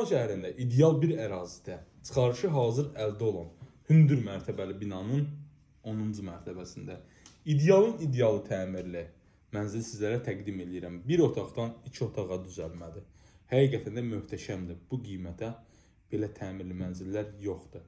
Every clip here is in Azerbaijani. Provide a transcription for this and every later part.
Naxçıvan şəhərində ideal bir ərazidə çıxarışı hazır əldə olan hündür mərtəbəli binanın 10-cu mərtəbəsində idealın idealı təmirli mənzili sizlərə təqdim edirəm. Bir otaqdan 2 otağa düzəlmədir. Həqiqətən də möhtəşəmdir. Bu qiymətə belə təmirli mənzillər yoxdur.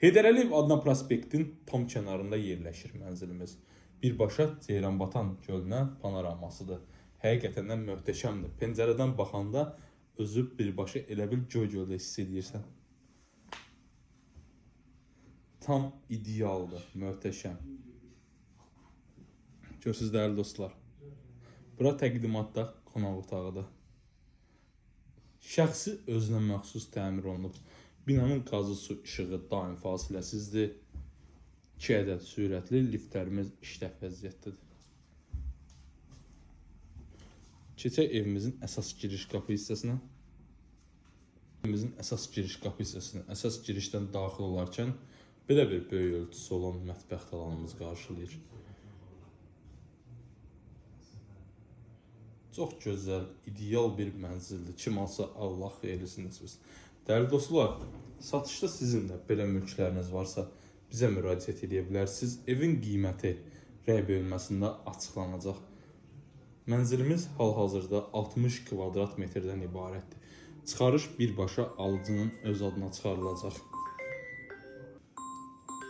Heydər Əliyev adına prospektin tam kənarında yerləşir mənzilimiz. Birbaşa Ceyranbatan gölünə panoramasıdır. Həqiqətən də möhtəşəmdir. Pəncərədən baxanda özü birbaşa elə bil göl-göldə hiss edirsən. Tam idealdır, möhtəşəm. Görürsünüz dəyərli dostlar. Bura təqdimatda qonaq otağıdır. Şəxsi özünə məxsus təmir olunub. Binanın qazı su işığı daim fasiləsizdir. 2 ədəd sürətli liftlərimiz işlək vəziyyətdədir. Keçək evimizin əsas giriş qapı hissəsinə. Evimizin əsas giriş qapı hissəsinə, əsas girişdən daxil olarkən belə bir böyük ölçüsü olan mətbəx talanımız qarşılayır. Çox gözəl, ideal bir mənzildir. Kim alsa Allah xeyirlisini etsin. Dəyərli dostlar, satışda sizin də belə mülkləriniz varsa bizə müraciət edə bilərsiniz. Evin qiyməti rəy bölməsində açıqlanacaq. Mənzilimiz hal-hazırda 60 kvadrat metrdən ibarətdir. Çıxarış birbaşa alıcının öz adına çıxarılacaq.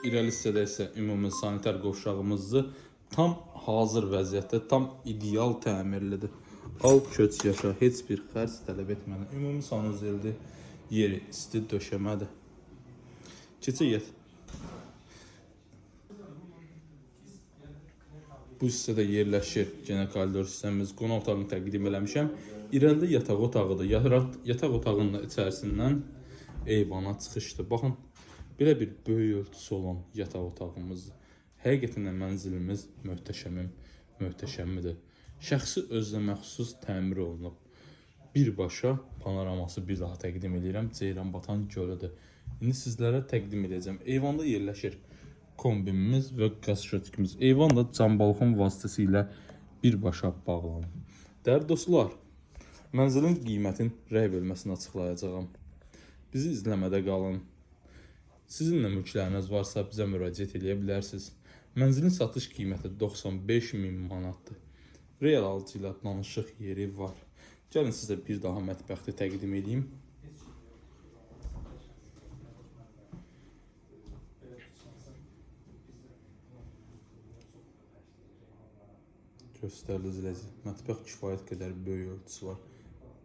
İrəli hissədə isə ümumi sanitar qovşağımızdır. Tam hazır vəziyyətdə, tam ideal təmirlidir. Al, köç, yaşa, heç bir xərc tələb etmədən. Ümumi sanuzeldir, yeri isti döşəmədir. Keçək get. Bu hissədə yerləşir genə koridor hissəmiz. Qonaq otağını təqdim eləmişəm. İrəlidə yataq otağıdır. Yataq otağının içərisindən eyvana çıxışdır. Baxın, belə bir böyük ölçüsü olan yataq otağımızdır. Həqiqətən də mənzilimiz möhtəşəmmidir. Şəxsi özünə məxsus təmir olunub. Birbaşa panoraması bir daha təqdim edirəm. Ceyranbatan gölüdür. İndi sizlərə təqdim edəcəm. Eyvanda yerləşir kombinimiz və qaz şötkümüz. Eyvan da cam balkon vasitəsilə birbaşa bağlanır. Dəyərli dostlar, mənzilin qiymətin rəy bölməsini açıqlayacağım. Bizi izləmədə qalın. Sizin də mülkləriniz varsa bizə müraciət edə bilərsiniz. Mənzilin satış qiyməti 95.000 manatdır. Real alıcı ilə danışıq yeri var. Gəlin sizə bir daha mətbəxti təqdim edeyim. Göstərilir ləzzət. Mətbəx kifayət qədər böyük ölçüsü var.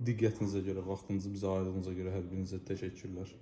Diqqətinizə görə, vaxtınızı bizə ayırdığınıza görə hər birinizə təşəkkürlər.